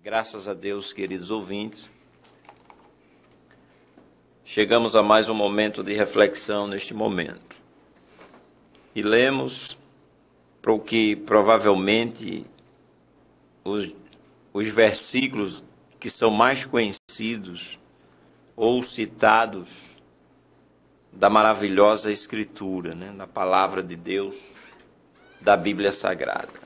Graças a Deus, queridos ouvintes, chegamos a mais um momento de reflexão neste momento. E lemos para o que provavelmente os versículos que são mais conhecidos ou citados da maravilhosa Escritura, da palavra de Deus, da Bíblia Sagrada.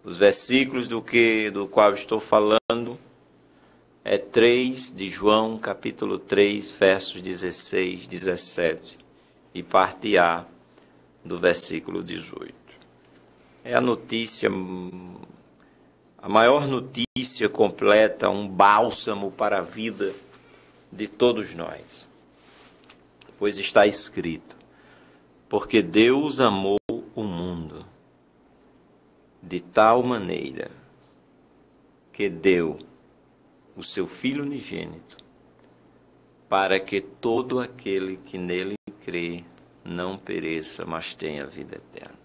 Os versículos do qual estou falando é 3 de João, capítulo 3, versos 16, 17 e parte A do versículo 18. É a notícia, a maior notícia completa, um bálsamo para a vida de todos nós. Pois está escrito: porque Deus amou o mundo de tal maneira que deu o seu Filho unigênito, para que todo aquele que nele crê não pereça, mas tenha vida eterna.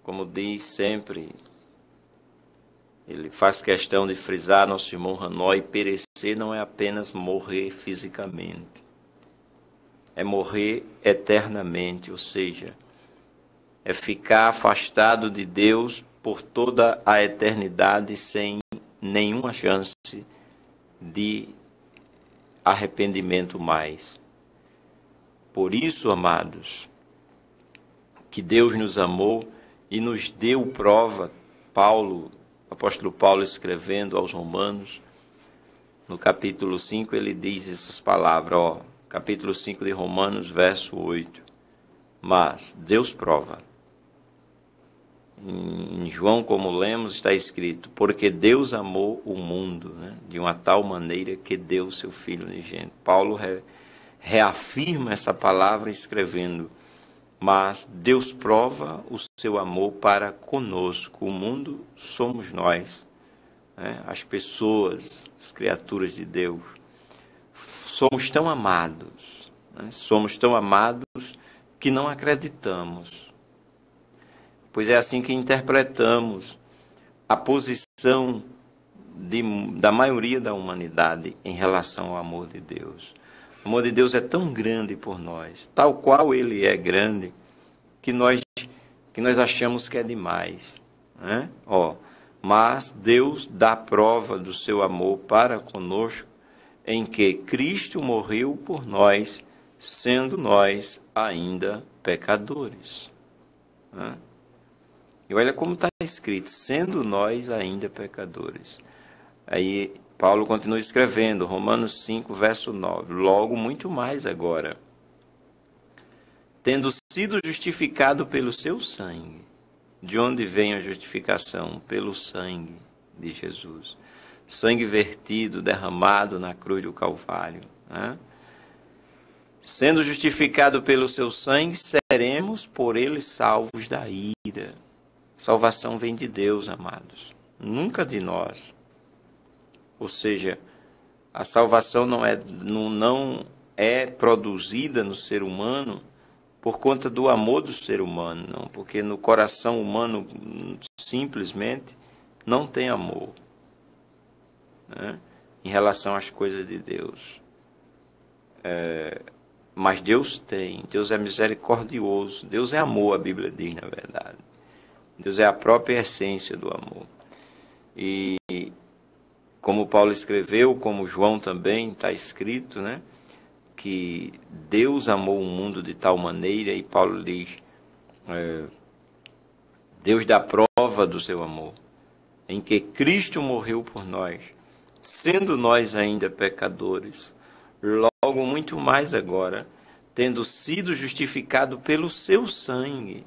Como diz sempre, ele faz questão de frisar, nosso irmão Hanoi, perecer não é apenas morrer fisicamente, é morrer eternamente, ou seja, é ficar afastado de Deus por toda a eternidade sem nenhuma chance de arrependimento mais. Por isso, amados, que Deus nos amou e nos deu prova. Apóstolo Paulo escrevendo aos Romanos, no capítulo 5, ele diz essas palavras, capítulo 5 de Romanos, verso 8. Mas Deus prova. Em João, como lemos, está escrito: porque Deus amou o mundo, de uma tal maneira que deu o seu Filho unigênito. Paulo reafirma essa palavra escrevendo: mas Deus prova o seu amor para conosco. O mundo somos nós, as pessoas, as criaturas de Deus. Somos tão amados, que não acreditamos. Pois é assim que interpretamos a posição da maioria da humanidade em relação ao amor de Deus. O amor de Deus é tão grande por nós, tal qual ele é grande, que nós achamos que é demais. Mas Deus dá prova do seu amor para conosco, em que Cristo morreu por nós, sendo nós ainda pecadores. E olha como está escrito: sendo nós ainda pecadores. Aí Paulo continua escrevendo, Romanos 5, verso 9. Logo, muito mais agora, tendo sido justificado pelo seu sangue. De onde vem a justificação? Pelo sangue de Jesus. Sangue vertido, derramado na cruz do Calvário. Sendo justificado pelo seu sangue, seremos por ele salvos da ira. Salvação vem de Deus, amados, nunca de nós. Ou seja, a salvação não é produzida no ser humano por conta do amor do ser humano, não, porque no coração humano simplesmente não tem amor, em relação às coisas de Deus. Mas Deus tem, Deus é misericordioso, Deus é amor, a Bíblia diz, na verdade. Deus é a própria essência do amor. E como Paulo escreveu, como João também está escrito, que Deus amou o mundo de tal maneira, e Paulo diz, Deus dá prova do seu amor, em que Cristo morreu por nós, sendo nós ainda pecadores, logo muito mais agora, tendo sido justificado pelo seu sangue.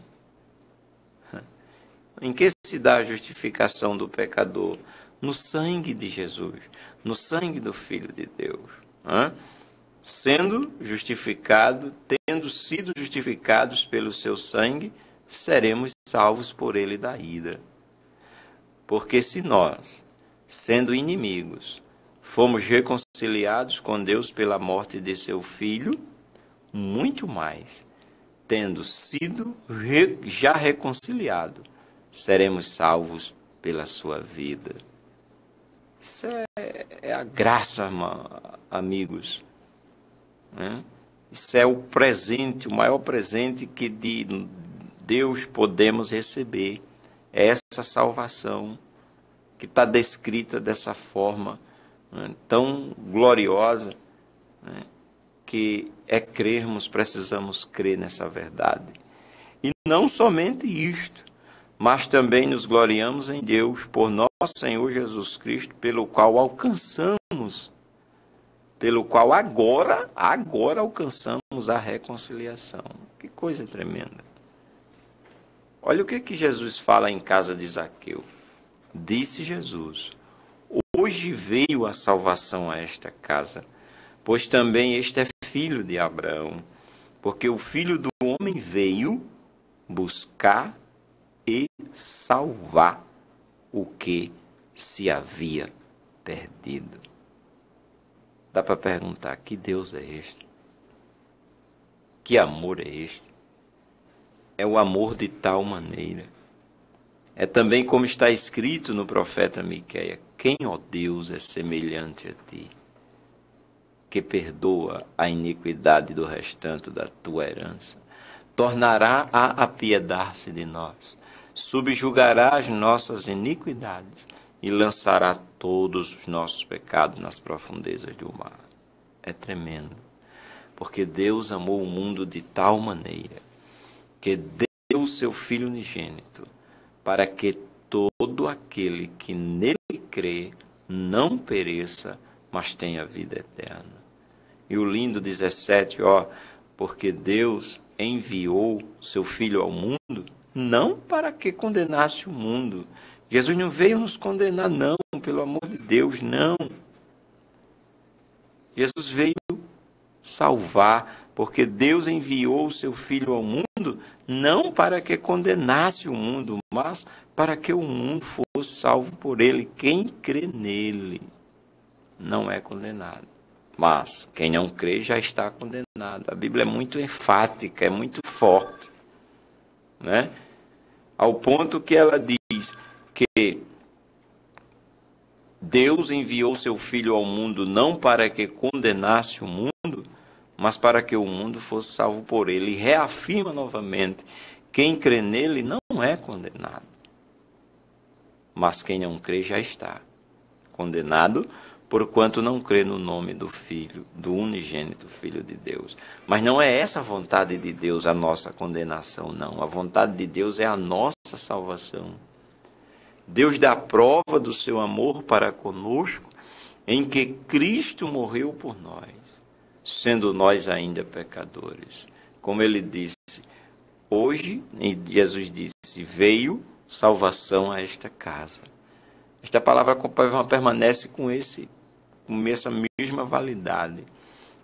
Em que se dá a justificação do pecador? No sangue de Jesus, no sangue do Filho de Deus. Sendo justificado, tendo sido justificados pelo seu sangue, seremos salvos por ele da ira. Porque se nós, sendo inimigos, fomos reconciliados com Deus pela morte de seu Filho, muito mais, tendo sido já reconciliados, seremos salvos pela sua vida. Isso é a graça, amigos. Né? Isso é o presente, o maior presente que de Deus podemos receber. É essa salvação que está descrita dessa forma, né, tão gloriosa, né, que é crermos, precisamos crer nessa verdade. E não somente isto, mas também nos gloriamos em Deus por nosso Senhor Jesus Cristo, pelo qual alcançamos, pelo qual agora alcançamos a reconciliação. Que coisa tremenda. Olha o que Jesus fala em casa de Zaqueu. Disse Jesus: hoje veio a salvação a esta casa, pois também este é filho de Abraão, porque o Filho do Homem veio buscar e salvar o que se havia perdido. Dá para perguntar, que Deus é este? Que amor é este? É o amor de tal maneira. É também como está escrito no profeta Miqueias: quem, ó Deus, é semelhante a ti, que perdoa a iniquidade do restante da tua herança, tornará a apiedar-se de nós, subjugará as nossas iniquidades e lançará todos os nossos pecados nas profundezas do mar. É tremendo, porque Deus amou o mundo de tal maneira que deu o seu Filho unigênito, para que todo aquele que nele crê não pereça, mas tenha vida eterna. E o lindo 17, porque Deus enviou seu Filho ao mundo, não para que condenasse o mundo. Jesus não veio nos condenar, não, pelo amor de Deus, não. Jesus veio salvar, porque Deus enviou o seu Filho ao mundo, não para que condenasse o mundo, mas para que o mundo fosse salvo por ele. Quem crê nele não é condenado, mas quem não crê já está condenado. A Bíblia é muito enfática, é muito forte, né? Ao ponto que ela diz que Deus enviou seu Filho ao mundo não para que condenasse o mundo, mas para que o mundo fosse salvo por ele. E reafirma novamente: quem crê nele não é condenado, mas quem não crê já está condenado, porquanto não crê no nome do Filho, do unigênito Filho de Deus. Mas não é essa a vontade de Deus, a nossa condenação, não. A vontade de Deus é a nossa salvação. Deus dá prova do seu amor para conosco, em que Cristo morreu por nós, sendo nós ainda pecadores. Como ele disse, hoje, Jesus disse, veio salvação a esta casa. Esta palavra permanece com essa mesma validade.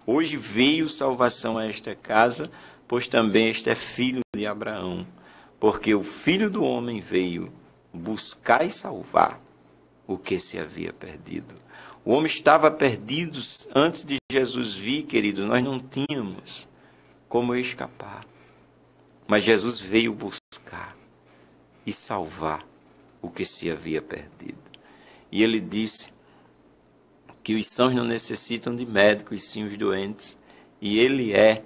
Hoje veio salvação a esta casa, pois também este é filho de Abraão, porque o Filho do Homem veio buscar e salvar o que se havia perdido. O homem estava perdido antes de Jesus vir, querido. Nós não tínhamos como escapar. Mas Jesus veio buscar e salvar o que se havia perdido. E ele disse que os sãos não necessitam de médicos, sim os doentes. E ele é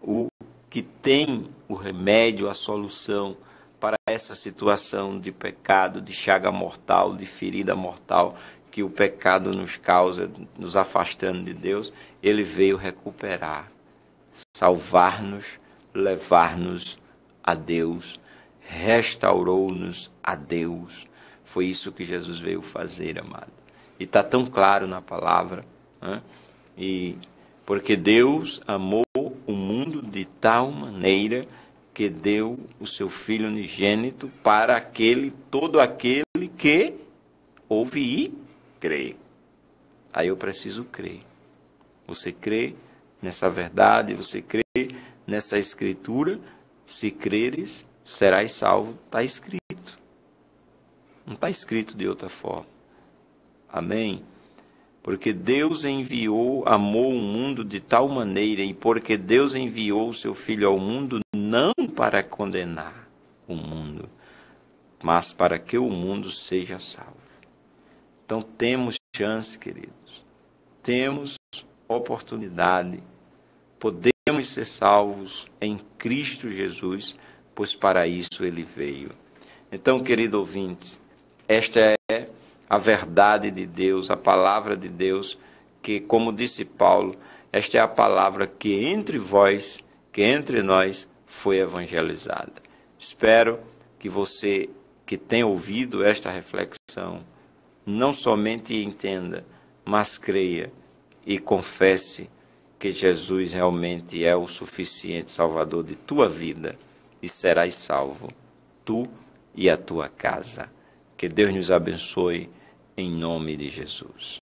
o que tem o remédio, a solução para essa situação de pecado, de chaga mortal, de ferida mortal que o pecado nos causa, nos afastando de Deus. Ele veio recuperar, salvar-nos, levar-nos a Deus, restaurou-nos a Deus. Foi isso que Jesus veio fazer, amado. E está tão claro na palavra, né? E porque Deus amou o mundo de tal maneira que deu o seu Filho unigênito para todo aquele que ouve e crê. Aí eu preciso crer. Você crê nessa verdade? Você crê nessa escritura? Se creres, serás salvo. Está escrito. Não está escrito de outra forma. Amém? Porque Deus amou o mundo de tal maneira, e porque Deus enviou o seu Filho ao mundo, não para condenar o mundo, mas para que o mundo seja salvo. Então temos chance, queridos. Temos oportunidade. Podemos ser salvos em Cristo Jesus, pois para isso Ele veio. Então, querido ouvinte, esta é a verdade de Deus, a palavra de Deus, que, como disse Paulo, esta é a palavra que entre vós, que entre nós, foi evangelizada. Espero que você que tem ouvido esta reflexão, não somente entenda, mas creia e confesse que Jesus realmente é o suficiente Salvador de tua vida e serás salvo, tu e a tua casa. Que Deus nos abençoe em nome de Jesus.